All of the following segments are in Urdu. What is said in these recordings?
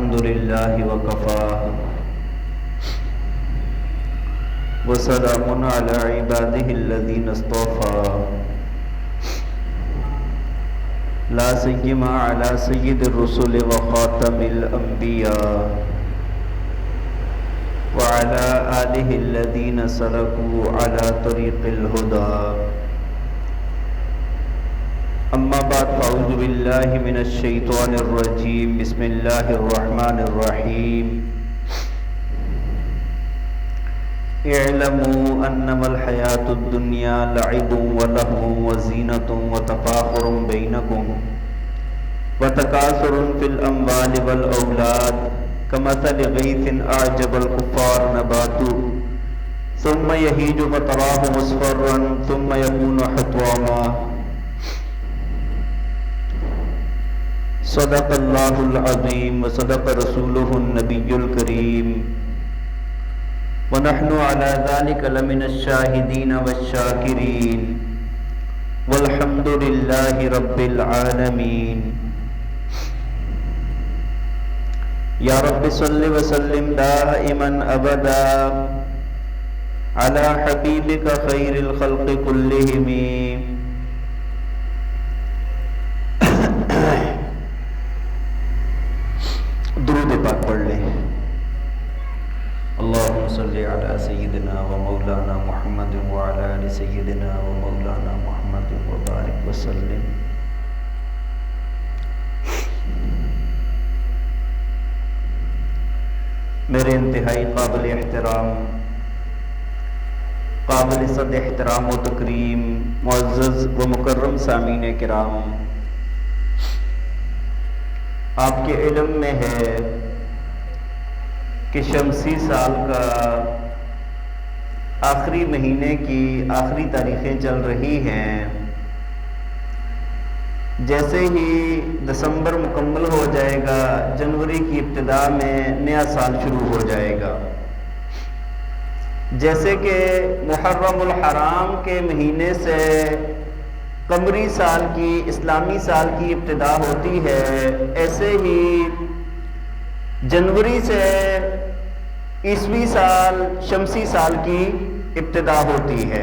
الحمد لله وكفى وسلام على عباده الذين اصطفى لا سيما على سيد الرسل وخاتم الأنبياء وعلى آله الذين سلكوا على طريق الهدى اما بعد فاعوذ بالله من الشیطان الرجیم بسم اللہ الرحمن الرحیم اعلموا انما الحیاة الدنیا لعب ولهو وزینة وتفاخر بینکم وتکاثر فی الاموال والاولاد كمثل غیث اعجب الکفار نباته ثم یہیج فتراه مصفرا ثم یکون حطاما صدق اللہ العظیم وصدق رسولہ النبی الکریم ونحن على ذلك لمن الشاہدین والشاکرین والحمد للہ رب العالمین یا رب صل وسلم دائما ابدا على حبیبک خیر الخلق کلہم درود پاک پڑھ لیں۔ اللہم صلی علی سیدنا و مولانا محمد وعلی آل سیدنا و مولانا محمد وبارک وسلم۔ میرے انتہائی قابل احترام، قابل صد احترام و تکریم معزز و مکرم سامعین کرام، آپ کے علم میں ہے کہ شمسی سال کا آخری مہینے کی آخری تاریخیں چل رہی ہیں۔ جیسے ہی دسمبر مکمل ہو جائے گا، جنوری کی ابتدا میں نیا سال شروع ہو جائے گا۔ جیسے کہ محرم الحرام کے مہینے سے قمری سال کی، اسلامی سال کی ابتدا ہوتی ہے، ایسے ہی جنوری سے عیسوی سال، شمسی سال کی ابتدا ہوتی ہے۔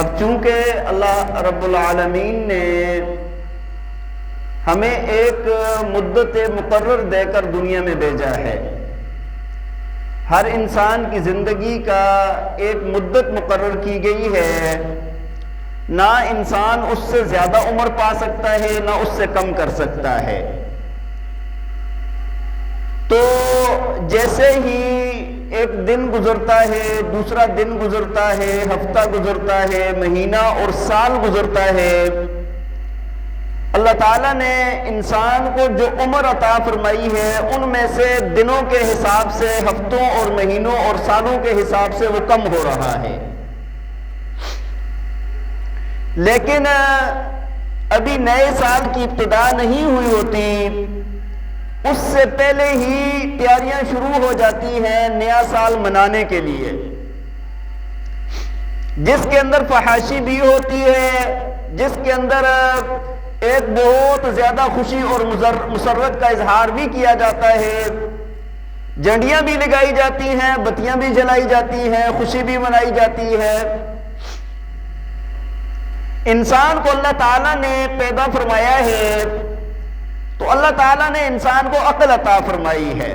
اب چونکہ اللہ رب العالمین نے ہمیں ایک مدت مقرر دے کر دنیا میں بھیجا ہے، ہر انسان کی زندگی کا ایک مدت مقرر کی گئی ہے، نہ انسان اس سے زیادہ عمر پا سکتا ہے نہ اس سے کم کر سکتا ہے۔ تو جیسے ہی ایک دن گزرتا ہے، دوسرا دن گزرتا ہے، ہفتہ گزرتا ہے، مہینہ اور سال گزرتا ہے، اللہ تعالیٰ نے انسان کو جو عمر عطا فرمائی ہے ان میں سے دنوں کے حساب سے، ہفتوں اور مہینوں اور سالوں کے حساب سے وہ کم ہو رہا ہے۔ لیکن ابھی نئے سال کی ابتدا نہیں ہوئی ہوتی، اس سے پہلے ہی تیاریاں شروع ہو جاتی ہیں نیا سال منانے کے لیے، جس کے اندر فحاشی بھی ہوتی ہے، جس کے اندر ایک بہت زیادہ خوشی اور مسرت کا اظہار بھی کیا جاتا ہے، جھنڈیاں بھی لگائی جاتی ہیں، بتیاں بھی جلائی جاتی ہیں، خوشی بھی منائی جاتی ہے۔ انسان کو اللہ تعالیٰ نے پیدا فرمایا ہے تو اللہ تعالیٰ نے انسان کو عقل عطا فرمائی ہے۔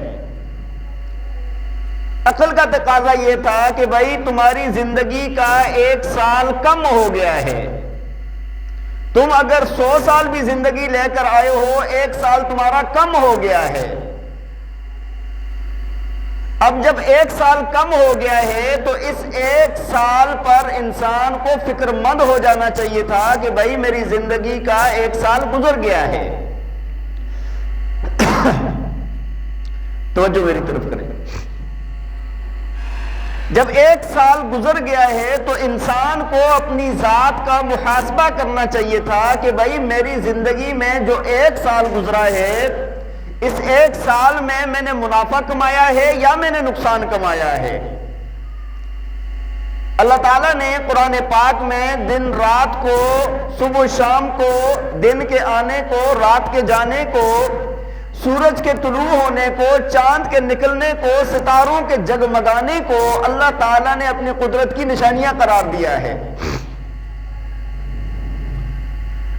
عقل کا تقاضا یہ تھا کہ بھائی تمہاری زندگی کا ایک سال کم ہو گیا ہے، تم اگر 100 سال بھی زندگی لے کر آئے ہو، ایک سال تمہارا کم ہو گیا ہے۔ اب جب ایک سال کم ہو گیا ہے تو اس ایک سال پر انسان کو فکر مند ہو جانا چاہیے تھا کہ بھائی میری زندگی کا ایک سال گزر گیا ہے۔ توجہ میری طرف کریں، جب ایک سال گزر گیا ہے تو انسان کو اپنی ذات کا محاسبہ کرنا چاہیے تھا کہ بھائی میری زندگی میں جو ایک سال گزرا ہے، اس ایک سال میں نے منافع کمایا ہے یا میں نے نقصان کمایا ہے۔ اللہ تعالیٰ نے قرآن پاک میں دن رات کو، صبح شام کو، دن کے آنے کو، رات کے جانے کو سورج کے طلوع ہونے کو، چاند کے نکلنے کو، ستاروں کے جگمگانے کو اللہ تعالیٰ نے اپنی قدرت کی نشانیاں قرار دیا ہے۔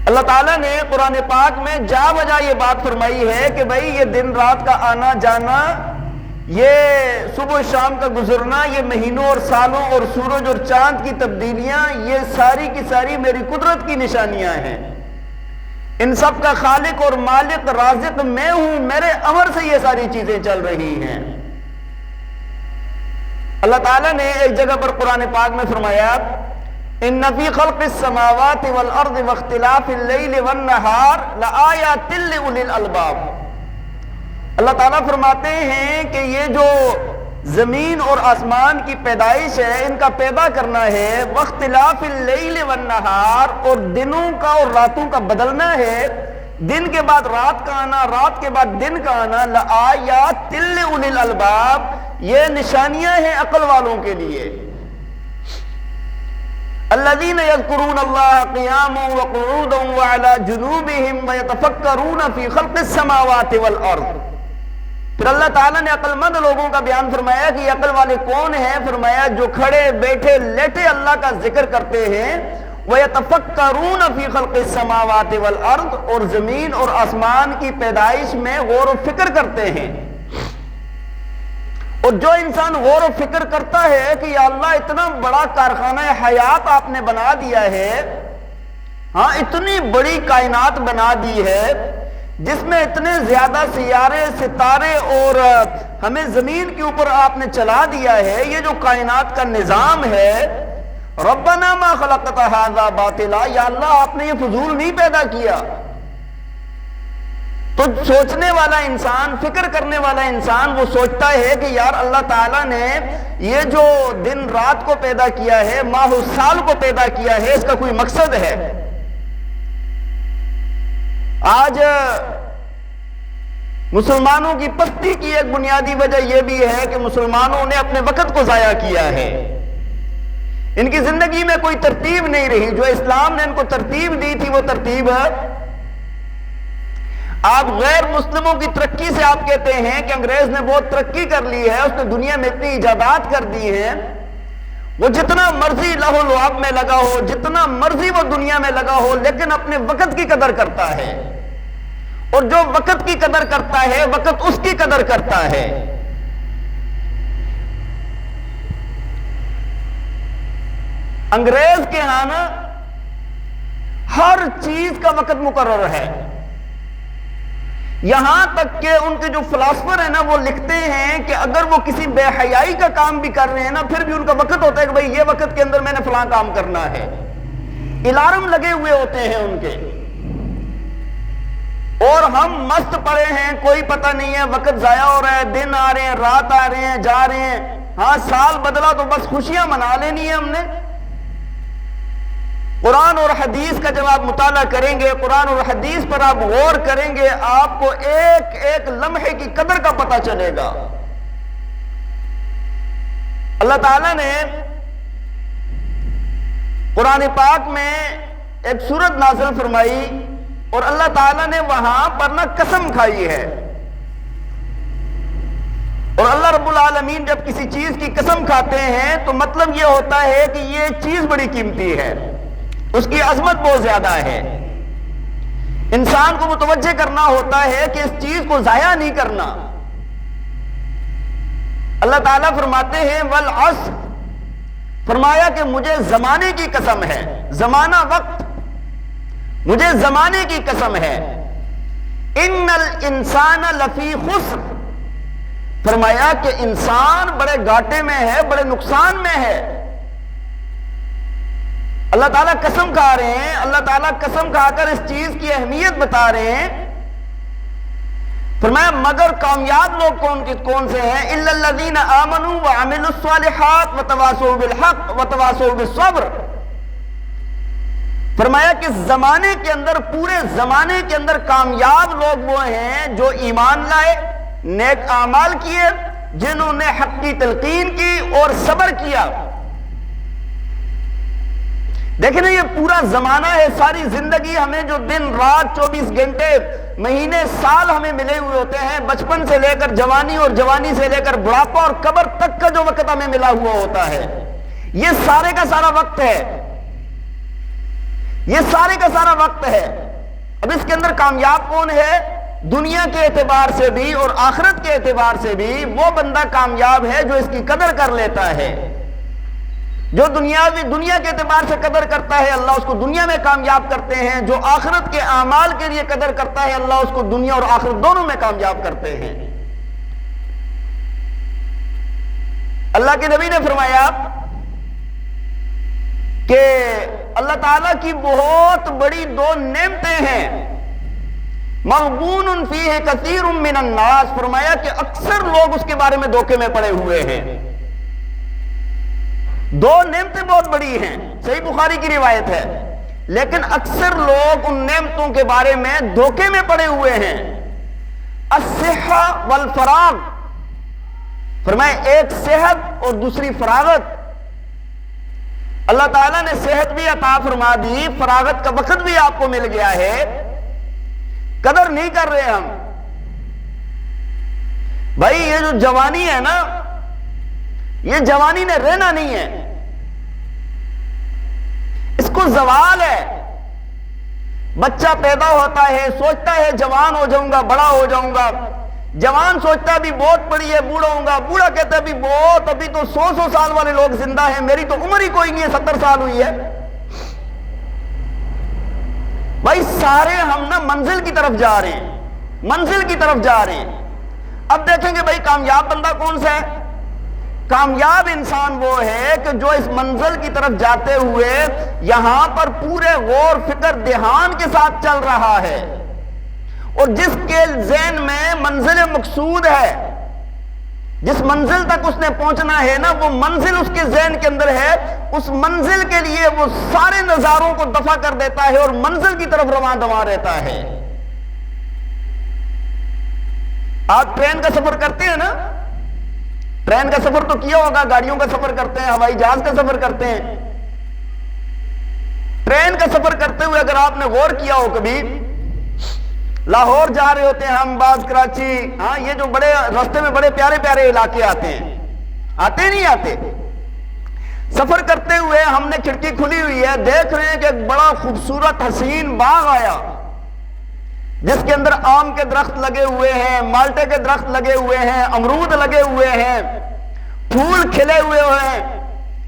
اللہ تعالیٰ نے قرآن پاک میں جا بجا یہ بات فرمائی ہے کہ بھائی یہ دن رات کا آنا جانا، یہ صبح و شام کا گزرنا، یہ مہینوں اور سالوں اور سورج اور چاند کی تبدیلیاں، یہ ساری کی ساری میری قدرت کی نشانیاں ہیں۔ ان سب کا خالق اور مالک رازق میں ہوں، میرے امر سے یہ ساری چیزیں چل رہی ہیں۔ اللہ تعالیٰ نے ایک جگہ پر قرآن پاک میں فرمایا ان فی خلق السماوات والارض واختلاف اللیل والنہار لآیات لأولی الالباب۔ اللہ تعالیٰ فرماتے ہیں کہ یہ جو زمین اور آسمان کی پیدائش ہے، ان کا پیدا کرنا ہے، واختلاف اللیل والنہار، اور دنوں کا اور راتوں کا بدلنا ہے، دن کے بعد رات کا آنا، رات کے بعد دن کا آنا، لآیات لأولی الالباب، یہ نشانیاں ہیں عقل والوں کے لیے۔ الذین یذکرون اللہ قیاما وقعودا وعلی جنوبہم ویتفکرون فی خلق السماوات والارض۔ پھر اللہ تعالیٰ نے عقل مند لوگوں کا بیان فرمایا کہ یہ عقل والے کون ہیں؟ فرمایا جو کھڑے بیٹھے لیٹے اللہ کا ذکر کرتے ہیں، وَيَتَفَكَّرُونَ فِي خَلْقِ السَّمَاوَاتِ وَالْأَرْضِ، اور زمین اور آسمان کی پیدائش میں غور و فکر کرتے ہیں۔ اور جو انسان غور و فکر کرتا ہے کہ یا اللہ اتنا بڑا کارخانہ حیات آپ نے بنا دیا ہے، ہاں اتنی بڑی کائنات بنا دی ہے جس میں اتنے زیادہ سیارے ستارے اور ہمیں زمین کے اوپر آپ نے چلا دیا ہے، یہ جو کائنات کا نظام ہے، ربنا ما خلقت ھذا باطلا، یا اللہ آپ نے یہ فضول نہیں پیدا کیا۔ تو سوچنے والا انسان، فکر کرنے والا انسان وہ سوچتا ہے کہ یار اللہ تعالیٰ نے یہ جو دن رات کو پیدا کیا ہے، ماہ و سال کو پیدا کیا ہے، اس کا کوئی مقصد ہے۔ آج مسلمانوں کی پستی کی ایک بنیادی وجہ یہ بھی ہے کہ مسلمانوں نے اپنے وقت کو ضائع کیا ہے، ان کی زندگی میں کوئی ترتیب نہیں رہی۔ جو اسلام نے ان کو ترتیب دی تھی وہ ترتیب ہے، آپ غیر مسلموں کی ترقی سے آپ کہتے ہیں کہ انگریز نے بہت ترقی کر لی ہے، اس نے دنیا میں اتنی ایجادات کر دی ہیں، وہ جتنا مرضی لہو لعب میں لگا ہو، جتنا مرضی وہ دنیا میں لگا ہو، لیکن اپنے وقت کی قدر کرتا ہے، اور جو وقت کی قدر کرتا ہے وقت اس کی قدر کرتا ہے۔ انگریز کے ہاں نا ہر چیز کا وقت مقرر ہے، یہاں تک کہ ان کے جو فلاسفر ہیں نا وہ لکھتے ہیں کہ اگر وہ کسی بے حیائی کا کام بھی کر رہے ہیں نا، پھر بھی ان کا وقت ہوتا ہے کہ بھئی یہ وقت کے اندر میں نے فلاں کام کرنا ہے، الارم لگے ہوئے ہوتے ہیں ان کے۔ اور ہم مست پڑے ہیں، کوئی پتہ نہیں ہے، وقت ضائع ہو رہا ہے، دن آ رہے ہیں، رات آ رہے ہیں، جا رہے ہیں، ہاں سال بدلا تو بس خوشیاں منا لینی ہے ہم نے۔ قرآن اور حدیث کا جب آپ مطالعہ کریں گے، قرآن اور حدیث پر آپ غور کریں گے، آپ کو ایک ایک لمحے کی قدر کا پتہ چلے گا۔ اللہ تعالیٰ نے قرآن پاک میں ایک سورت نازل فرمائی، اور اللہ تعالیٰ نے وہاں پر نہ قسم کھائی ہے، اور اللہ رب العالمین جب کسی چیز کی قسم کھاتے ہیں تو مطلب یہ ہوتا ہے کہ یہ چیز بڑی قیمتی ہے، اس کی عظمت بہت زیادہ ہے، انسان کو متوجہ کرنا ہوتا ہے کہ اس چیز کو ضائع نہیں کرنا۔ اللہ تعالیٰ فرماتے ہیں والعصر، فرمایا کہ مجھے زمانے کی قسم ہے، زمانہ وقت، مجھے زمانے کی قسم ہے، ان الانسان لفی خسر، فرمایا کہ انسان بڑے گھاٹے میں ہے، بڑے نقصان میں ہے۔ اللہ تعالیٰ قسم کھا رہے ہیں، اللہ تعالیٰ قسم کھا کر اس چیز کی اہمیت بتا رہے ہیں، فرمایا مگر کامیاب لوگ کون سے ہیں؟ الا الذین آمنوا وعملوا الصالحات وتواصوا بالحق وتواصوا بالصبر، فرمایا کہ زمانے کے اندر، پورے زمانے کے اندر کامیاب لوگ وہ ہیں جو ایمان لائے، نیک اعمال کیے، جنہوں نے حق کی تلقین کی اور صبر کیا۔ دیکھیں نا، یہ پورا زمانہ ہے، ساری زندگی ہمیں جو دن رات 24 گھنٹے مہینے سال ہمیں ملے ہوئے ہوتے ہیں، بچپن سے لے کر جوانی اور جوانی سے لے کر بڑھاپا اور قبر تک کا جو وقت ہمیں ملا ہوا ہوتا ہے، یہ سارے کا سارا وقت ہے، یہ سارے کا سارا وقت ہے۔ اب اس کے اندر کامیاب کون ہے؟ دنیا کے اعتبار سے بھی اور آخرت کے اعتبار سے بھی وہ بندہ کامیاب ہے جو اس کی قدر کر لیتا ہے۔ جو دنیا کے اعتبار سے قدر کرتا ہے، اللہ اس کو دنیا میں کامیاب کرتے ہیں۔ جو آخرت کے اعمال کے لیے قدر کرتا ہے، اللہ اس کو دنیا اور آخرت دونوں میں کامیاب کرتے ہیں۔ اللہ کے نبی نے فرمایا کہ اللہ تعالیٰ کی بہت بڑی 2 نعمتیں ہیں، مغبون فیہ کثیر من الناس، فرمایا کہ اکثر لوگ اس کے بارے میں دھوکے میں پڑے ہوئے ہیں۔ 2 نعمتیں بہت بڑی ہیں، صحیح بخاری کی روایت ہے، لیکن اکثر لوگ ان نعمتوں کے بارے میں دھوکے میں پڑے ہوئے ہیں۔ الصحہ والفراغ، فرمایا ایک صحت اور دوسری فراغت۔ اللہ تعالیٰ نے صحت بھی عطا فرما دی، فراغت کا وقت بھی آپ کو مل گیا ہے، قدر نہیں کر رہے ہم۔ بھائی یہ جو جوانی ہے نا، یہ جوانی نے رہنا نہیں ہے، اس کو زوال ہے۔ بچہ پیدا ہوتا ہے، سوچتا ہے جوان ہو جاؤں گا، بڑا ہو جاؤں گا، جوان سوچتا ہے بھی بہت بڑی ہے، بوڑھا ہوں گا، بوڑھا کہتا ہے بھی بہت، ابھی تو 100 سال والے لوگ زندہ ہیں، میری تو عمر ہی کوئی نہیں ہے، 70 سال ہوئی ہے۔ بھائی سارے ہم نا منزل کی طرف جا رہے ہیں، منزل کی طرف جا رہے ہیں۔ اب دیکھیں گے بھائی کامیاب بندہ کون سا ہے؟ کامیاب انسان وہ ہے کہ جو اس منزل کی طرف جاتے ہوئے یہاں پر پورے غور فکر دھیان کے ساتھ چل رہا ہے، اور جس کے ذہن میں منزل مقصود ہے، جس منزل تک اس نے پہنچنا ہے نا، وہ منزل اس کے ذہن کے اندر ہے، اس منزل کے لیے وہ سارے نظاروں کو دفع کر دیتا ہے اور منزل کی طرف رواں دواں رہتا ہے۔ آپ ٹرین کا سفر کرتے ہیں نا، ٹرین کا سفر تو کیا ہوگا، گاڑیوں کا سفر کرتے ہیں، ہوائی جہاز کا سفر کرتے ہیں۔ ٹرین کا سفر کرتے ہوئے اگر آپ نے غور کیا ہو، کبھی لاہور جا رہے ہوتے ہیں ہم، بعض کراچی، ہاں یہ جو بڑے راستے میں بڑے پیارے پیارے علاقے آتے ہیں، آتے نہیں آتے؟ سفر کرتے ہوئے ہم نے کھڑکی کھلی ہوئی ہے، دیکھ رہے ہیں کہ ایک بڑا خوبصورت حسین باغ آیا، جس کے اندر آم کے درخت لگے ہوئے ہیں، مالٹے کے درخت لگے ہوئے ہیں، امرود لگے ہوئے ہیں، پھول کھلے ہوئے ہیں۔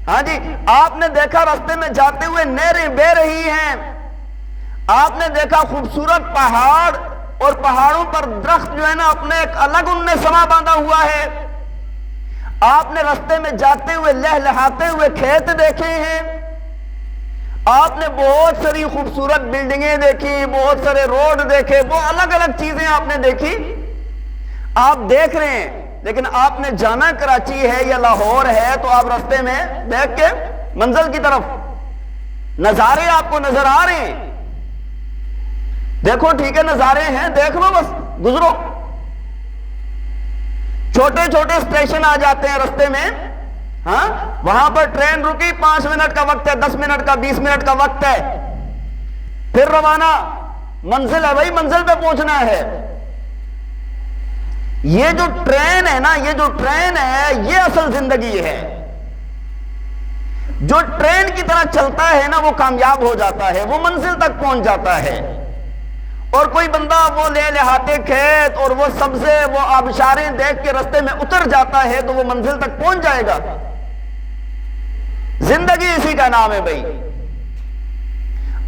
ہاں جی، آپ نے دیکھا راستے میں جاتے ہوئے نہریں بہہ رہی ہیں، آپ نے دیکھا خوبصورت پہاڑ، اور پہاڑوں پر درخت جو ہے نا اپنے ایک الگ ان نے سما باندھا ہوا ہے۔ آپ نے راستے میں جاتے ہوئے لہلہاتے ہوئے کھیت دیکھے ہیں، آپ نے بہت ساری خوبصورت بلڈنگیں دیکھی، بہت سارے روڈ دیکھے، وہ الگ الگ چیزیں آپ نے دیکھی، آپ دیکھ رہے ہیں، لیکن آپ نے جانا کراچی ہے یا لاہور ہے، تو آپ راستے میں دیکھ کے منزل کی طرف نظارے آپ کو نظر آ رہے ہیں، دیکھو ٹھیک ہے نظارے ہیں، دیکھ لو بس، گزرو۔ چھوٹے چھوٹے اسٹیشن آ جاتے ہیں راستے میں، ہاں وہاں پر ٹرین رکی، 5 منٹ کا وقت ہے، 10 منٹ کا، 20 منٹ کا وقت ہے، پھر روانہ، منزل ہے بھائی، منزل پہ پہنچنا ہے۔ یہ جو ٹرین ہے نا، یہ جو ٹرین ہے، یہ اصل زندگی ہے۔ جو ٹرین کی طرح چلتا ہے نا، وہ کامیاب ہو جاتا ہے، وہ منزل تک پہنچ جاتا ہے۔ اور کوئی بندہ وہ لے لہاتے کھیت اور وہ سبزے، وہ آبشاریں دیکھ کے راستے میں اتر جاتا ہے، تو وہ منزل تک پہنچ جائے گا۔ زندگی اسی کا نام ہے بھائی۔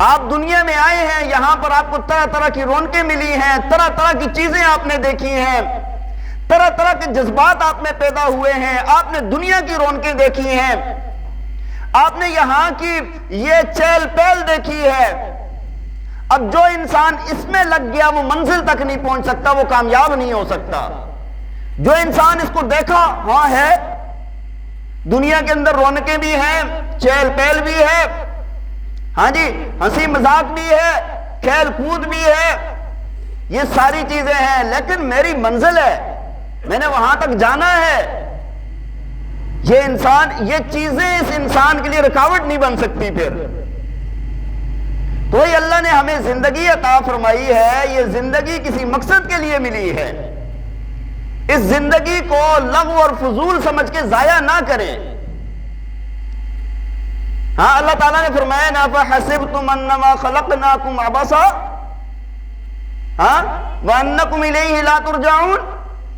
آپ دنیا میں آئے ہیں، یہاں پر آپ کو طرح طرح کی رونقیں ملی ہیں، طرح طرح کی چیزیں آپ نے دیکھی ہیں، طرح طرح کے جذبات آپ میں پیدا ہوئے ہیں، آپ نے دنیا کی رونقیں دیکھی ہیں، آپ نے یہاں کی یہ چہل پہل دیکھی ہے۔ اب جو انسان اس میں لگ گیا وہ منزل تک نہیں پہنچ سکتا، وہ کامیاب نہیں ہو سکتا۔ جو انسان اس کو دیکھا، ہاں ہے دنیا کے اندر رونقیں بھی ہیں، چہل پہل بھی ہے، ہاں جی ہنسی مذاق بھی ہے، کھیل کود بھی ہے، یہ ساری چیزیں ہیں، لیکن میری منزل ہے، میں نے وہاں تک جانا ہے۔ یہ انسان، یہ چیزیں اس انسان کے لیے رکاوٹ نہیں بن سکتی۔ پھر تو یہ اللہ نے ہمیں زندگی عطا فرمائی ہے، یہ زندگی کسی مقصد کے لیے ملی ہے، اس زندگی کو لغو اور فضول سمجھ کے ضائع نہ کریں۔ ہاں اللہ تعالیٰ نے فرمایا نا فَحَسِبْتُمْ أَنَّمَا خَلَقْنَاكُمْ عَبَثًا وَأَنَّكُمْ إِلَيْهِ لَا تُرْجَعُونَ۔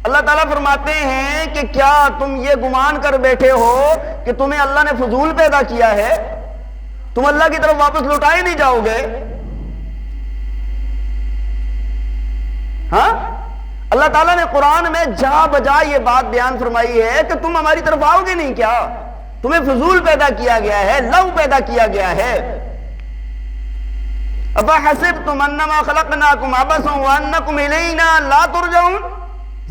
اللہ تعالیٰ فرماتے ہیں کہ کیا تم یہ گمان کر بیٹھے ہو کہ تمہیں اللہ نے فضول پیدا کیا ہے، تم اللہ کی طرف واپس لوٹائے نہیں جاؤ گے؟ ہاں اللہ تعالیٰ نے قرآن میں جا بجا یہ بات بیان فرمائی ہے کہ تم ہماری طرف آؤ گے نہیں کیا؟ تمہیں فضول پیدا کیا گیا ہے، لو پیدا کیا گیا ہے۔ أَفَحَسِبْتُمْ أَنَّمَا خَلَقْنَاكُمْ عَبَثًا وَأَنَّكُمْ إِلَيْنَا لَا تُرْجَعُونَ۔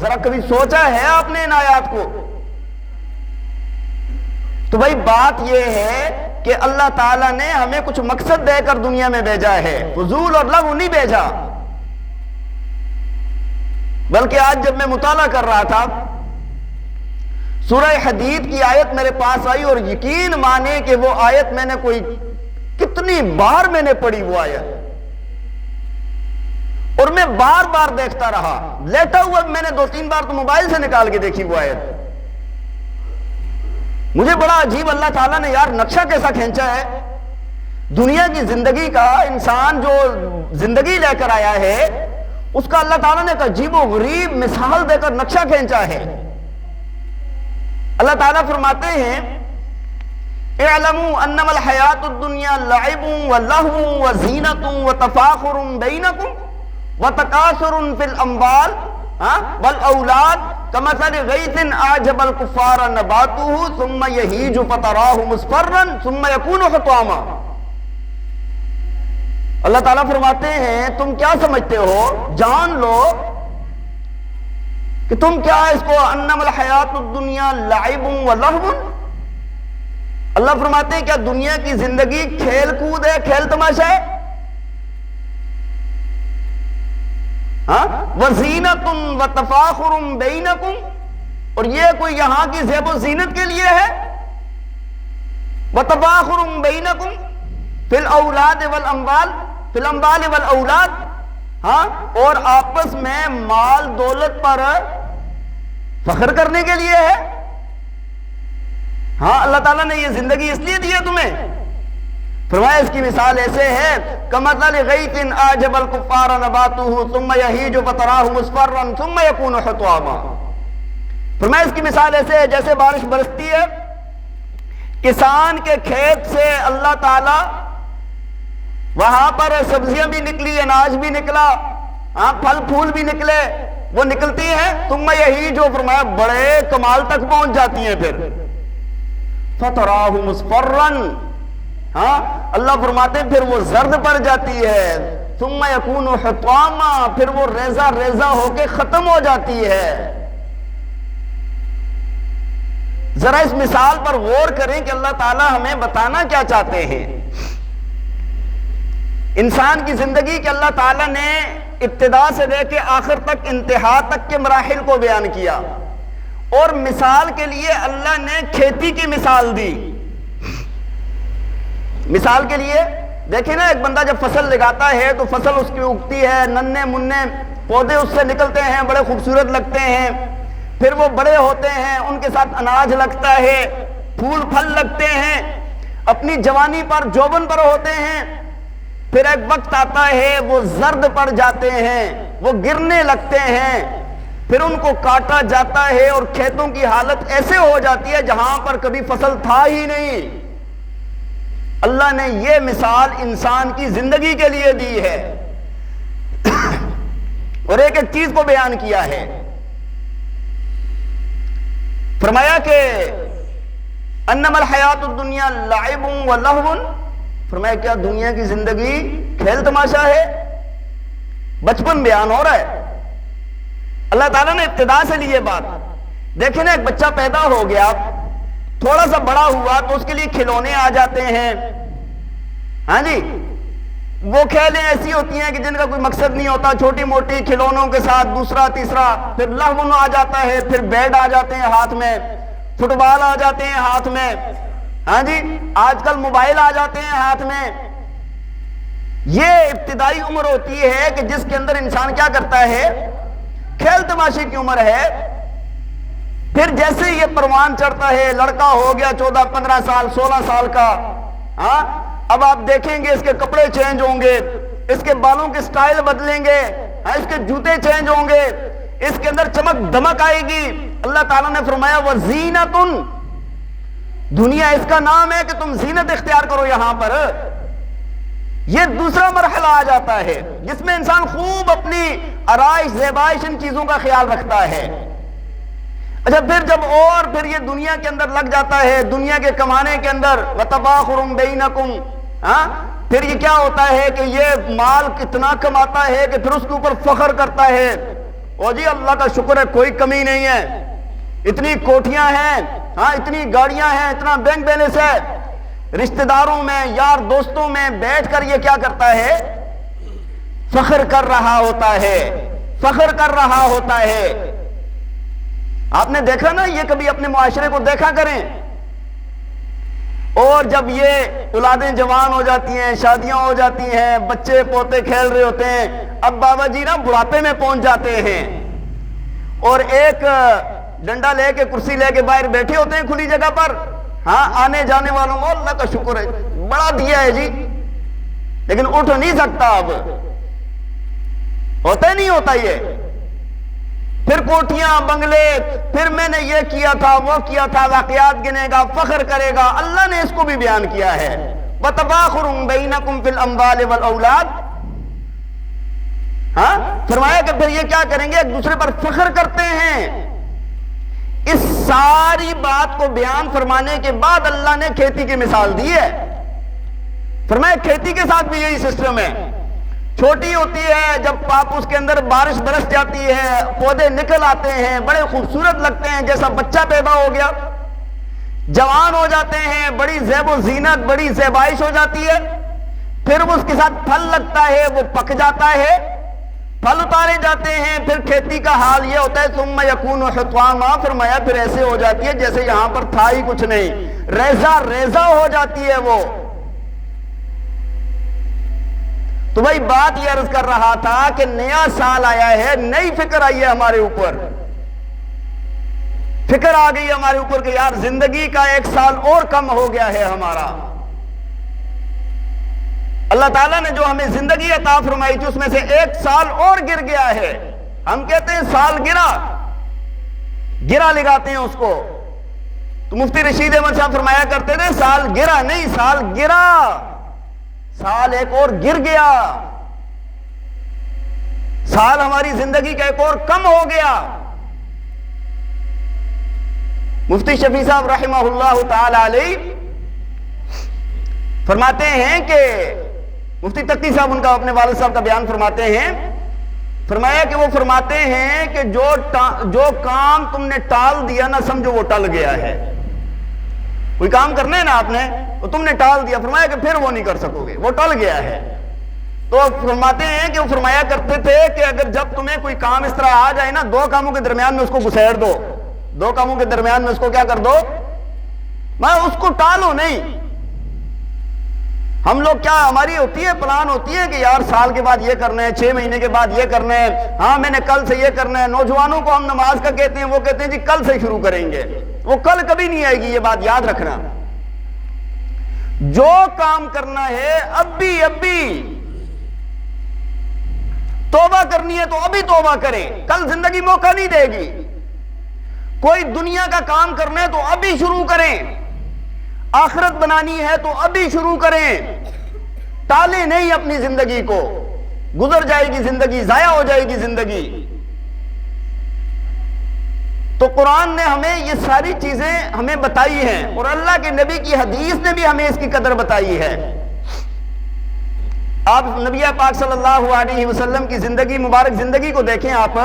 ذرا کبھی سوچا ہے آپ نے ان آیات کو؟ تو بھائی بات یہ ہے کہ اللہ تعالیٰ نے ہمیں کچھ مقصد دے کر دنیا میں بھیجا ہے، فضول اور لغو نہیں بھیجا۔ بلکہ آج جب میں مطالعہ کر رہا تھا سورہ حدید کی آیت میرے پاس آئی، اور یقین مانے کہ وہ آیت میں نے کوئی کتنی بار میں نے پڑھی وہ آیت، اور میں بار بار دیکھتا رہا، لیٹا ہوا میں نے 2-3 بار تو موبائل سے نکال کے دیکھی وہ آیت۔ مجھے بڑا عجیب اللہ تعالیٰ نے یار نقشہ کیسا کھینچا ہے دنیا کی زندگی کا۔ انسان جو زندگی لے کر آیا ہے اس کا اللہ تعالیٰ نے ایک عجیب و غریب مثال دے کر نقشہ کھینچا ہے۔ اللہ تعالیٰ فرماتے ہیں اعلموا انما الحیات الدنیا لعب ولہو وزینۃ وتفاخر بینکم وتکاثر فی الاموال والاولاد کمثل غیث اعجب الکفار نباتہ ثم یہیج فتراہ مصفرا ثم یکون حطاما۔ اللہ تعالیٰ فرماتے ہیں تم کیا سمجھتے ہو، جان لو کہ تم کیا اس کو انما الحیات الدنیا لعب ولہو، اللہ فرماتے ہیں کیا دنیا کی زندگی کھیل کود ہے، کھیل تماشا ہے؟ وزینۃ وتفاخر بینکم، اور یہ کوئی یہاں کی زیب و زینت کے لیے ہے؟ وتفاخر بینکم فی الاولاد والاموال، فی الاموال والاولاد، ہاں اور آپس میں مال دولت پر فخر کرنے کے لیے ہے؟ ہاں اللہ تعالیٰ نے یہ زندگی اس لیے دی ہے تمہیں۔ فرمایا اس کی مثال ایسے ہے کمثل غیث اعجب الکفار نباتہ ثم یہیج فتراہ مصفرا ثم یکون حطاما۔ فرمایا اس کی مثال ایسے ہے جیسے بارش برستی ہے، کسان کے کھیت سے اللہ تعالیٰ وہاں پر سبزیاں بھی نکلی، اناج بھی نکلا، پھل پھول بھی نکلے، وہ نکلتی ہیں ثم یہیج، فرمایا بڑے کمال تک پہنچ جاتی ہیں، پھر فتراہ مصفرا، ہاں اللہ فرماتے ہیں پھر وہ زرد پڑ جاتی ہے، ثم یکون حطاما، پھر وہ ریزہ ریزہ ہو کے ختم ہو جاتی ہے۔ ذرا اس مثال پر غور کریں کہ اللہ تعالیٰ ہمیں بتانا کیا چاہتے ہیں۔ انسان کی زندگی کے اللہ تعالیٰ نے ابتدا سے لے کے آخر تک، انتہا تک کے مراحل کو بیان کیا، اور مثال کے لیے اللہ نے کھیتی کی مثال دی۔ مثال کے لیے دیکھیں نا، ایک بندہ جب فصل لگاتا ہے تو فصل اس کی اگتی ہے، ننے مننے پودے اس سے نکلتے ہیں، بڑے خوبصورت لگتے ہیں، پھر وہ بڑے ہوتے ہیں، ان کے ساتھ اناج لگتا ہے، پھول پھل لگتے ہیں، اپنی جوانی پر جوبن پر ہوتے ہیں، پھر ایک وقت آتا ہے وہ زرد پڑ جاتے ہیں، وہ گرنے لگتے ہیں، پھر ان کو کاٹا جاتا ہے، اور کھیتوں کی حالت ایسے ہو جاتی ہے جہاں پر کبھی فصل تھا ہی نہیں۔ اللہ نے یہ مثال انسان کی زندگی کے لیے دی ہے، اور ایک ایک چیز کو بیان کیا ہے۔ فرمایا کہ انما الحیات الدنیا لعب ولہو، فرمایا کیا دنیا کی زندگی کھیل تماشا ہے؟ بچپن بیان ہو رہا ہے۔ اللہ تعالیٰ نے ابتدا سے لی یہ بات۔ دیکھیں نا، ایک بچہ پیدا ہو گیا، تھوڑا سا بڑا ہوا تو اس کے لیے کھلونے آ جاتے ہیں، ہاں جی، وہ کھیلیں ایسی ہوتی ہیں کہ جن کا کوئی مقصد نہیں ہوتا، چھوٹی موٹی کھلونوں کے ساتھ دوسرا تیسرا، پھر لہو آ جاتا ہے، پھر بیٹ آ جاتے ہیں ہاتھ میں، فٹ بال آ جاتے ہیں ہاتھ میں، ہاں جی، آج کل موبائل آ جاتے ہیں ہاتھ میں، یہ ابتدائی عمر ہوتی ہے کہ جس کے اندر انسان کیا کرتا ہے؟ کھیل تماشے کی عمر ہے. پھر جیسے یہ پروان چڑھتا ہے، لڑکا ہو گیا 14 15 سال 16 سال کا، ہاں اب آپ دیکھیں گے اس کے کپڑے چینج ہوں گے، اس کے بالوں کے سٹائل بدلیں گے، اس کے جوتے چینج ہوں گے، اس کے اندر چمک دمک آئے گی. اللہ تعالیٰ نے فرمایا وَزِینَةٌ، دنیا اس کا نام ہے کہ تم زینت اختیار کرو. یہاں پر یہ دوسرا مرحلہ آ جاتا ہے جس میں انسان خوب اپنی آرائش زیبائش ان چیزوں کا خیال رکھتا ہے. اچھا پھر جب اور پھر یہ دنیا کے اندر لگ جاتا ہے، دنیا کے کمانے کے اندر وَتَبَاخُرٌ بَيْنَكُمْ، پھر یہ کیا ہوتا ہے کہ یہ مال کتنا کماتا ہے کہ پھر اس کے اوپر فخر کرتا ہے، او جی اللہ کا شکر ہے کوئی کمی نہیں ہے، اتنی کوٹھیاں ہیں، اتنی گاڑیاں ہیں، اتنا بینک بیلنس ہے. رشتہ داروں میں یار دوستوں میں بیٹھ کر یہ کیا کرتا ہے؟ فخر کر رہا ہوتا ہے، فخر کر رہا ہوتا ہے. آپ نے دیکھا نا، یہ کبھی اپنے معاشرے کو دیکھا کریں، اور جب یہ اولادیں جوان ہو جاتی ہیں، شادیاں ہو جاتی ہیں، بچے پوتے کھیل رہے ہوتے ہیں، اب بابا جی نا بڑھاپے میں پہنچ جاتے ہیں اور ایک ڈنڈا لے کے کرسی لے کے باہر بیٹھے ہوتے ہیں کھلی جگہ پر. آنے جانے والوں کو اللہ کا شکر ہے بڑا دیا ہے جی، لیکن اٹھ نہیں سکتا. اب ہوتا ہی نہیں ہوتا یہ. پھر کوٹیاں بنگلے، پھر میں نے یہ کیا تھا وہ کیا تھا، واقعات گنے گا، فخر کرے گا. اللہ نے اس کو بھی بیان کیا ہے وَتَبَاخُرٌ بَيْنَكُمْ فِي الْأَمْوَالِ وَالْأَوْلَادِ. فرمایا کہ پھر یہ کیا کریں گے؟ ایک دوسرے پر فخر کرتے ہیں. اس ساری بات کو بیان فرمانے کے بعد اللہ نے کھیتی کی مثال دی ہے. فرمایا کھیتی کے ساتھ بھی یہی سسٹم ہے. چھوٹی ہوتی ہے، جب آپ اس کے اندر بارش برس جاتی ہے، پودے نکل آتے ہیں، بڑے خوبصورت لگتے ہیں، جیسا بچہ پیدا ہو گیا. جوان ہو جاتے ہیں، بڑی زیب و زینت، بڑی زیبائش ہو جاتی ہے. پھر اس کے ساتھ پھل لگتا ہے، وہ پک جاتا ہے، پھل اتارے جاتے ہیں. پھر کھیتی کا حال یہ ہوتا ہے ثم یکون حطاما. فرمایا پھر ایسے ہو جاتی ہے جیسے یہاں پر تھا ہی کچھ نہیں، ریزہ ریزہ ہو جاتی ہے وہ. تو بھائی بات یہ عرض کر رہا تھا کہ نیا سال آیا ہے، نئی فکر آئی ہے ہمارے اوپر، فکر آ گئی ہمارے اوپر کہ یار زندگی کا ایک سال اور کم ہو گیا ہے ہمارا. اللہ تعالیٰ نے جو ہمیں زندگی عطا فرمائی تھی اس میں سے ایک سال اور گر گیا ہے. ہم کہتے ہیں سال گرا، گرا لگاتے ہیں اس کو. تو مفتی رشید احمد صاحب فرمایا کرتے تھے سال گرا نہیں، سال گرا، سال ایک اور گر گیا، سال ہماری زندگی کا ایک اور کم ہو گیا. مفتی شفیع صاحب رحمہ اللہ تعالی علیہ فرماتے ہیں کہ مفتی تقی صاحب ان کا اپنے والد صاحب کا بیان فرماتے ہیں، فرمایا کہ وہ فرماتے ہیں کہ جو کام تم نے ٹال دیا نا سمجھو وہ ٹل گیا ہے. کوئی کام کرنا ہے نا آپ نے، تو تم نے ٹال دیا، فرمایا کہ پھر وہ نہیں کر سکو گے، وہ ٹل گیا ہے. تو فرماتے ہیں کہ وہ فرمایا کرتے تھے کہ اگر جب تمہیں کوئی کام اس طرح آ جائے نا، دو کاموں کے درمیان میں اس کو گسیر دو، دو کاموں کے درمیان میں اس کو کیا کر دو، میں اس کو ٹالو نہیں. ہم لوگ کیا ہماری ہوتی ہے پلان ہوتی ہے کہ یار سال کے بعد یہ کرنا ہے، 6 مہینے کے بعد یہ کرنا ہے، ہاں میں نے کل سے یہ کرنا ہے. نوجوانوں کو ہم نماز کا کہتے ہیں، وہ کہتے ہیں جی کل سے شروع کریں گے. وہ کل کبھی نہیں آئے گی، یہ بات یاد رکھنا. جو کام کرنا ہے اب بھی توبہ کرنی ہے تو ابھی توبہ کریں، کل زندگی موقع نہیں دے گی. کوئی دنیا کا کام کرنا ہے تو ابھی شروع کریں، آخرت بنانی ہے تو ابھی شروع کریں، ٹالیں نہیں اپنی زندگی کو. گزر جائے گی زندگی، ضائع ہو جائے گی زندگی. تو قرآن نے ہمیں یہ ساری چیزیں ہمیں بتائی ہیں، اور اللہ کے نبی کی حدیث نے بھی ہمیں اس کی قدر بتائی ہے. آپ نبی پاک صلی اللہ علیہ وسلم کی زندگی، مبارک زندگی کو دیکھیں آپ،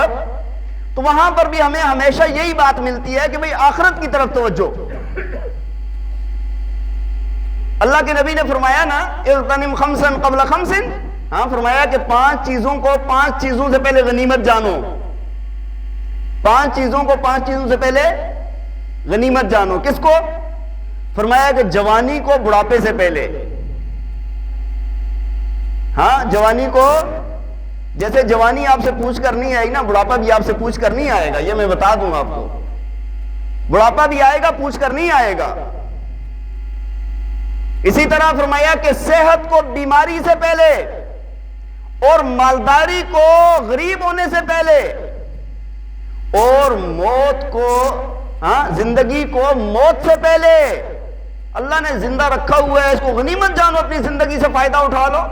تو وہاں پر بھی ہمیں ہمیشہ یہی بات ملتی ہے کہ بھئی آخرت کی طرف توجہ. اللہ کے نبی نے فرمایا نا اغتنم خمسا قبل خمس، فرمایا کہ 5 چیزوں کو 5 چیزوں سے پہلے غنیمت جانو. 5 چیزوں کو 5 چیزوں سے پہلے غنیمت جانو. کس کو؟ فرمایا کہ جوانی کو بڑھاپے سے پہلے. ہاں جوانی کو جیسے جوانی آپ سے پوچھ کر نہیں آئے گی نا، بڑھاپا بھی آپ سے پوچھ کر نہیں آئے گا، یہ میں بتا دوں آپ کو، بڑھاپا بھی آئے گا پوچھ کر نہیں آئے گا۔ اسی طرح فرمایا کہ صحت کو بیماری سے پہلے اور مالداری کو غریب ہونے سے پہلے اور موت کو زندگی کو موت سے پہلے اللہ نے زندہ رکھا ہوا ہے، اس کو غنیمت جانو، اپنی زندگی سے فائدہ اٹھا لو۔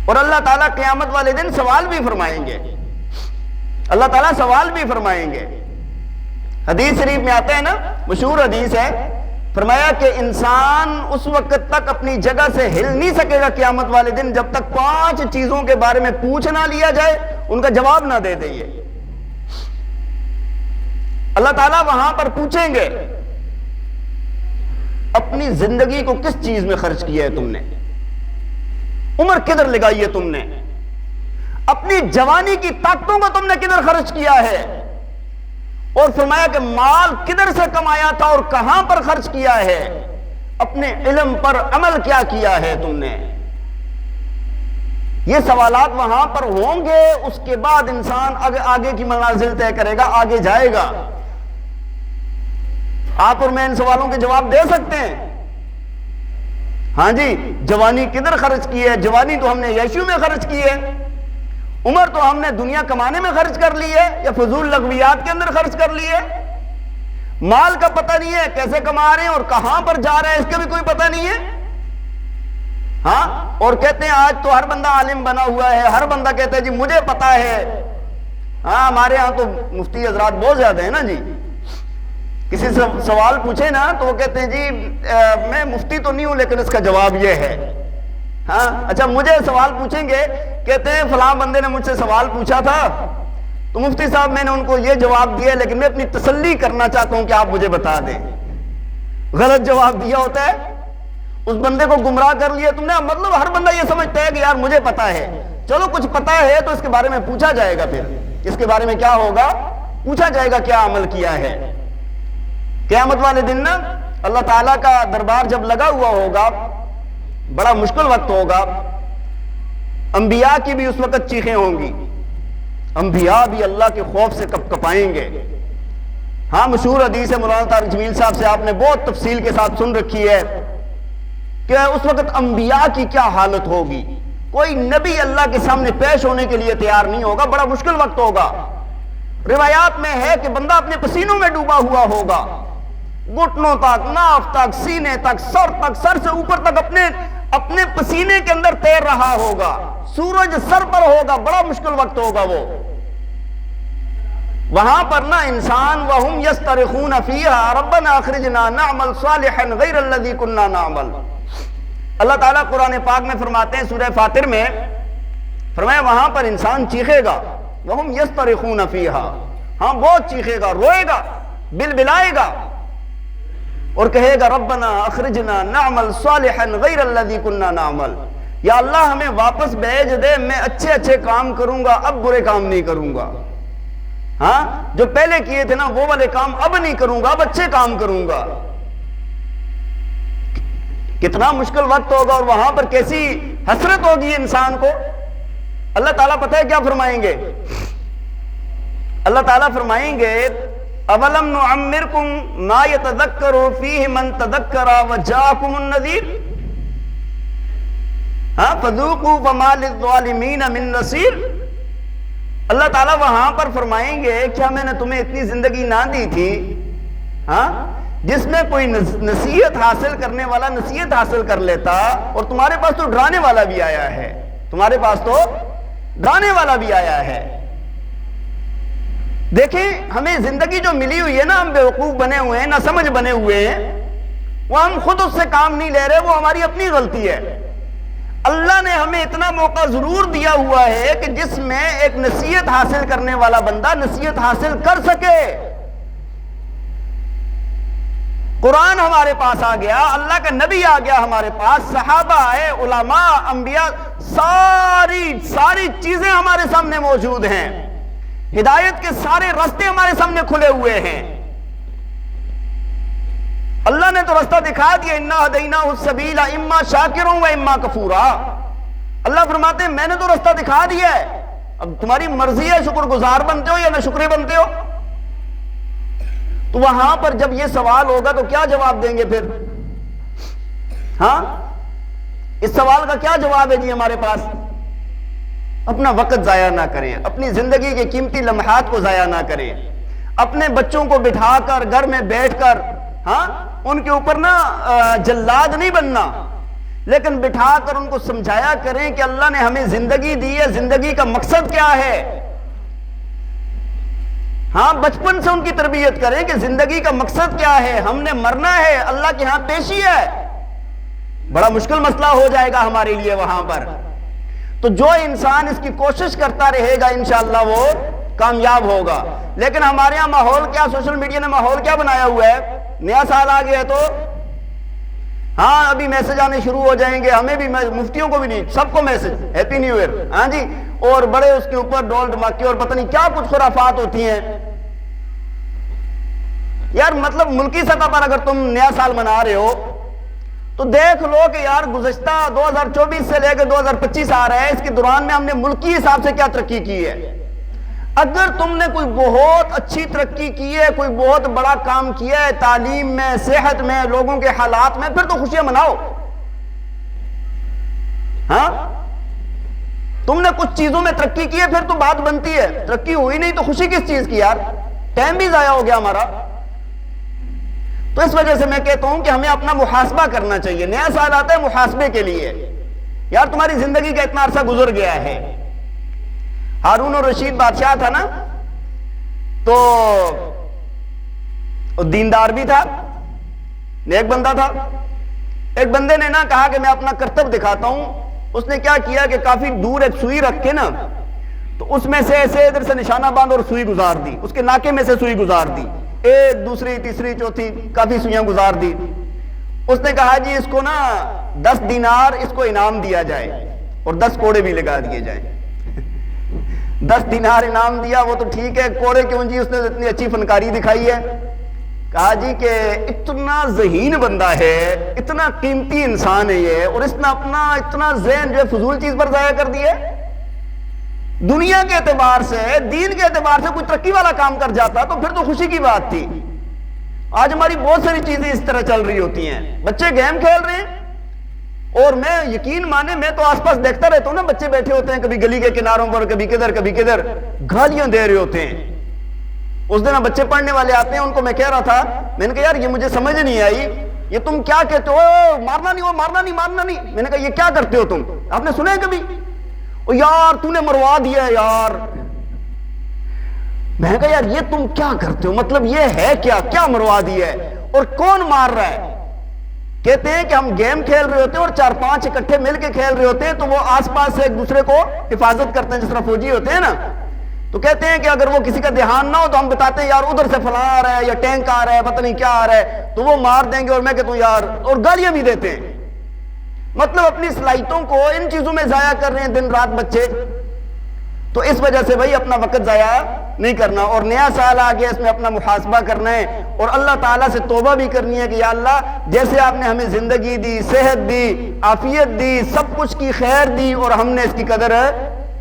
اور اللہ تعالیٰ قیامت والے دن سوال بھی فرمائیں گے، اللہ تعالیٰ سوال بھی فرمائیں گے۔ حدیث شریف میں آتے ہیں نا، مشہور حدیث ہے، فرمایا کہ انسان اس وقت تک اپنی جگہ سے ہل نہیں سکے گا قیامت والے دن جب تک 5 چیزوں کے بارے میں پوچھ نہ لیا جائے، ان کا جواب نہ دے دیں۔ اللہ تعالیٰ وہاں پر پوچھیں گے اپنی زندگی کو کس چیز میں خرچ کیا ہے تم نے، عمر کدھر لگائی ہے تم نے، اپنی جوانی کی طاقتوں کو تم نے کدھر خرچ کیا ہے، اور فرمایا کہ مال کدھر سے کمایا تھا اور کہاں پر خرچ کیا ہے، اپنے علم پر عمل کیا کیا ہے تم نے۔ یہ سوالات وہاں پر ہوں گے، اس کے بعد انسان آگے کی منازل طے کرے گا، آگے جائے گا۔ آپ اور میں ان سوالوں کے جواب دے سکتے ہیں؟ ہاں جی، جوانی کدھر خرچ کی ہے؟ جوانی تو ہم نے یشو میں خرچ کی ہے، عمر تو ہم نے دنیا کمانے میں خرچ کر لی ہے یا فضول لغویات کے اندر خرچ کر لی ہے۔ مال کا پتہ نہیں ہے کیسے کما رہے ہیں اور کہاں پر جا رہے ہیں، اس کا بھی کوئی پتہ نہیں ہے۔ ہاں، اور کہتے ہیں آج تو ہر بندہ عالم بنا ہوا ہے، ہر بندہ کہتا ہے جی مجھے پتہ ہے۔ ہاں، ہمارے ہاں تو مفتی حضرات بہت زیادہ ہیں نا جی، کسی سے سوال پوچھے نا تو وہ کہتے ہیں جی میں مفتی تو نہیں ہوں لیکن اس کا جواب یہ ہے۔ ہاں، اچھا مجھے سوال پوچھیں گے، کہتے ہیں فلاں بندے نے مجھ سے سوال پوچھا تھا تو مفتی صاحب میں نے ان کو یہ جواب دیا لیکن میں اپنی تسلی کرنا چاہتا ہوں کہ آپ مجھے بتا دیں۔ غلط جواب دیا ہوتا ہے، اس بندے کو گمراہ کر لیا تم نے۔ مطلب ہر بندہ یہ سمجھتا ہے کہ یار مجھے پتا ہے، چلو کچھ پتا ہے تو اس کے بارے میں پوچھا جائے گا، پھر اس کے بارے میں کیا ہوگا، پوچھا جائے گا کیا عمل کیا ہے۔ قیامت والے دن نا اللہ تعالیٰ کا دربار جب لگا ہوا ہوگا، بڑا مشکل وقت ہوگا، انبیاء کی بھی اس وقت چیخیں ہوں گی، انبیاء بھی اللہ کے خوف سے کپ کپائیں گے۔ ہاں، مشہور حدیث ہے، مولانا طارق جمیل صاحب سے آپ نے بہت تفصیل کے ساتھ سن رکھی ہے کہ اس وقت انبیاء کی کیا حالت ہوگی۔ کوئی نبی اللہ کے سامنے پیش ہونے کے لیے تیار نہیں ہوگا، بڑا مشکل وقت ہوگا۔ روایات میں ہے کہ بندہ اپنے پسینوں میں ڈوبا ہوا ہوگا، گھٹنوں تک، ناف تک، سینے تک، سر سے اوپر تک اپنے پسینے کے اندر تیر رہا ہوگا، سورج سر پر ہوگا، بڑا مشکل وقت ہوگا وہ۔ وہاں پر نا انسان وَهُمْ يَسْتَرِخُونَ فِيهَا رَبَّنَا أَخْرِجْنَا نَعْمَلْ صَالِحًا غَيْرَ الَّذِي كُنَّا نَعْمَلْ۔ اللہ تعالیٰ قرآن پاک میں فرماتے ہیں سورہ فاطر میں، فرمایا وہاں پر انسان چیخے گا، وَهُمْ يَسْتَرِخُونَ فِيهَا، ہاں بہت چیخے گا، روئے گا، بلبلائے گا اور کہے گا ربنا اخرجنا نعمل صالحا غیر الذی کننا نعمل، یا اللہ ہمیں واپس بھیج دے، میں اچھے اچھے کام کروں گا، اب برے کام نہیں کروں گا۔ ہاں، جو پہلے کیے تھے نا وہ والے کام اب نہیں کروں گا، اب اچھے کام کروں گا۔ کتنا مشکل وقت ہوگا اور وہاں پر کیسی حسرت ہوگی انسان کو۔ اللہ تعالیٰ پتہ ہے کیا فرمائیں گے؟ اللہ تعالیٰ فرمائیں گے اولم نعمرکم ما یتذکر فیہ من تذکر وجاءکم النذیر فذوقوا فما للظالمین من نصیر۔ اللہ تعالیٰ وہاں پر فرمائیں گے کیا میں نے تمہیں اتنی زندگی نہ دی تھی جس میں کوئی نصیحت حاصل کرنے والا نصیحت حاصل کر لیتا، اور تمہارے پاس تو ڈرانے والا بھی آیا ہے، تمہارے پاس تو ڈرانے والا بھی آیا ہے۔ دیکھیں ہمیں زندگی جو ملی ہوئی ہے نا، ہم بیوقوف بنے ہوئے ہیں، نہ سمجھ بنے ہوئے ہیں، وہ ہم خود اس سے کام نہیں لے رہے، وہ ہماری اپنی غلطی ہے۔ اللہ نے ہمیں اتنا موقع ضرور دیا ہوا ہے کہ جس میں ایک نصیحت حاصل کرنے والا بندہ نصیحت حاصل کر سکے۔ قرآن ہمارے پاس آ گیا، اللہ کا نبی آ گیا ہمارے پاس، صحابہ آئے، علماء، انبیاء، ساری چیزیں ہمارے سامنے موجود ہیں، ہدایت کے سارے راستے ہمارے سامنے کھلے ہوئے ہیں۔ اللہ نے تو رستہ دکھا دیا، انا ہدیناہ السبیل اما شاکرا و اما کفورا۔ اللہ فرماتے ہیں میں نے تو رستہ دکھا دیا ہے، اب تمہاری مرضی ہے شکر گزار بنتے ہو یا نہ شکرے بنتے ہو۔ تو وہاں پر جب یہ سوال ہوگا تو کیا جواب دیں گے پھر؟ ہاں اس سوال کا کیا جواب ہے جی ہمارے پاس؟ اپنا وقت ضائع نہ کریں، اپنی زندگی کے قیمتی لمحات کو ضائع نہ کریں، اپنے بچوں کو بٹھا کر گھر میں بیٹھ کر ان کے اوپر نا جلاد نہیں بننا، لیکن بٹھا کر ان کو سمجھایا کریں کہ اللہ نے ہمیں زندگی دی ہے، زندگی کا مقصد کیا ہے۔ بچپن سے ان کی تربیت کریں کہ زندگی کا مقصد کیا ہے، ہم نے مرنا ہے، اللہ کے ہاں پیشی ہے۔ بڑا مشکل مسئلہ ہو جائے گا ہمارے لیے وہاں پر، تو جو انسان اس کی کوشش کرتا رہے گا انشاءاللہ وہ کامیاب ہوگا۔ لیکن ہمارے یہاں ماحول کیا، سوشل میڈیا نے ماحول کیا بنایا ہوا ہے، نیا سال آ گیا ہے تو ابھی میسج آنے شروع ہو جائیں گے، ہمیں بھی، مفتیوں کو بھی نہیں، سب کو میسج ہیپی نیو ایئر، جی، اور بڑے اس کے اوپر ڈول دھماکے اور پتہ نہیں کیا کچھ خرافات ہوتی ہیں۔ یار مطلب ملکی سطح پر اگر تم نیا سال منا رہے ہو تو دیکھ لو کہ یار گزشتہ 2024 سے لے کے 2025 آ رہا ہے، اس کے دوران میں ہم نے ملکی حساب سے کیا ترقی کی ہے۔ اگر تم نے کوئی بہت اچھی ترقی کی ہے، کوئی بہت بڑا کام کیا ہے تعلیم میں، صحت میں، لوگوں کے حالات میں، پھر تو خوشیاں مناؤ۔ تم نے کچھ چیزوں میں ترقی کی ہے پھر تو بات بنتی ہے، ترقی ہوئی نہیں تو خوشی کس چیز کی یار، ٹائم بھی ضائع ہو گیا ہمارا۔ تو اس وجہ سے میں کہتا ہوں کہ ہمیں اپنا محاسبہ کرنا چاہیے، نیا سال آتا ہے محاسبے کے لیے، یار تمہاری زندگی کا اتنا عرصہ گزر گیا ہے۔ ہارون الرشید بادشاہ تھا نا، تو دیندار بھی تھا، نیک بندہ تھا۔ ایک بندے نے نا کہا کہ میں اپنا کرتب دکھاتا ہوں، اس نے کیا کیا کہ کافی دور ایک سوئی رکھ کے نا، تو اس میں سے ایسے ادھر سے نشانہ باندھ اور سوئی گزار دی، اس کے ناکے میں سے سوئی گزار دی، ایک دوسری تیسری چوتھی کافی سوئیاں گزار دی۔ اس نے کہا جی اس کو نا 10 دینار اس کو انعام دیا جائے اور 10 کوڑے بھی لگا دیے جائیں۔ 10 دینار انعام دیا، وہ تو ٹھیک ہے، کوڑے کیوں جی، اس نے اتنی اچھی فنکاری دکھائی ہے۔ کہا جی کہ اتنا ذہین بندہ ہے، اتنا قیمتی انسان ہے یہ، اور اس نے اپنا اتنا ذہن جو ہے فضول چیز پر ضائع کر دیا ہے۔ دنیا کے اعتبار سے، دین کے اعتبار سے کوئی ترقی والا کام کر جاتا تو پھر تو خوشی کی بات تھی۔ آج ہماری بہت ساری چیزیں اس طرح چل رہی ہوتی ہیں، بچے گیم کھیل رہے ہیں، اور میں یقین مانے میں تو آس پاس دیکھتا رہتا ہوں نا، بچے بیٹھے ہوتے ہیں کبھی گلی کے کناروں پر، کبھی کدھر گالیاں دے رہے ہوتے ہیں۔ اس دن بچے پڑھنے والے آتے ہیں، ان کو میں کہہ رہا تھا، میں نے کہا یار یہ مجھے سمجھ نہیں آئی، یہ تم کیا کہتے ہو، مارنا نہیں، وہ مارنا نہیں، مارنا نہیں۔ میں نے کہا یہ کیا کرتے ہو تم، آپ نے سنا ہے کبھی؟ او یار تو نے مروا دیا ہے یار۔ میں نے کہا یار یہ تم کیا کرتے ہو، مطلب یہ ہے کیا مروا دیا ہے، اور کون مار رہا ہے؟ کہتے ہیں کہ ہم گیم کھیل رہے ہوتے ہیں اور 4-5 اکٹھے مل کے کھیل رہے ہوتے ہیں، تو وہ آس پاس سے ایک دوسرے کو حفاظت کرتے ہیں، جس طرح فوجی ہوتے ہیں نا، تو کہتے ہیں کہ اگر وہ کسی کا دھیان نہ ہو تو ہم بتاتے ہیں یار ادھر سے فلاں آ رہا ہے یا ٹینک آ رہا ہے، پتہ نہیں کیا آ رہا ہے، تو وہ مار دیں گے، اور میں کہتا ہوں یار، اور گالیاں بھی دیتے ہیں۔ مطلب اپنی صلاحیتوں کو ان چیزوں میں ضائع کر رہے ہیں دن رات بچے۔ تو اس وجہ سے بھائی اپنا وقت ضائع نہیں کرنا، اور نیا سال آ گیا، اس میں اپنا محاسبہ کرنا ہے، اور اللہ تعالیٰ سے توبہ بھی کرنی ہے کہ یا اللہ جیسے آپ نے ہمیں زندگی دی، صحت دی، عافیت دی، سب کچھ کی خیر دی، اور ہم نے اس کی قدر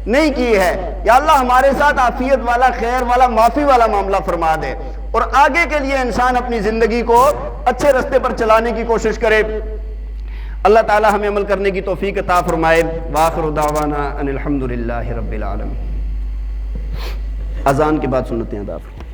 نہیں کی ہے، یا اللہ ہمارے ساتھ عافیت والا، خیر والا، معافی والا معاملہ فرما دے، اور آگے کے لیے انسان اپنی زندگی کو اچھے راستے پر چلانے کی کوشش کرے۔ اللہ تعالی ہمیں عمل کرنے کی توفیق عطا فرمائے۔ وآخر دعوانا ان الحمدللہ رب العالمین۔ اذان کے بعد سنتیں ادا فرمائیں۔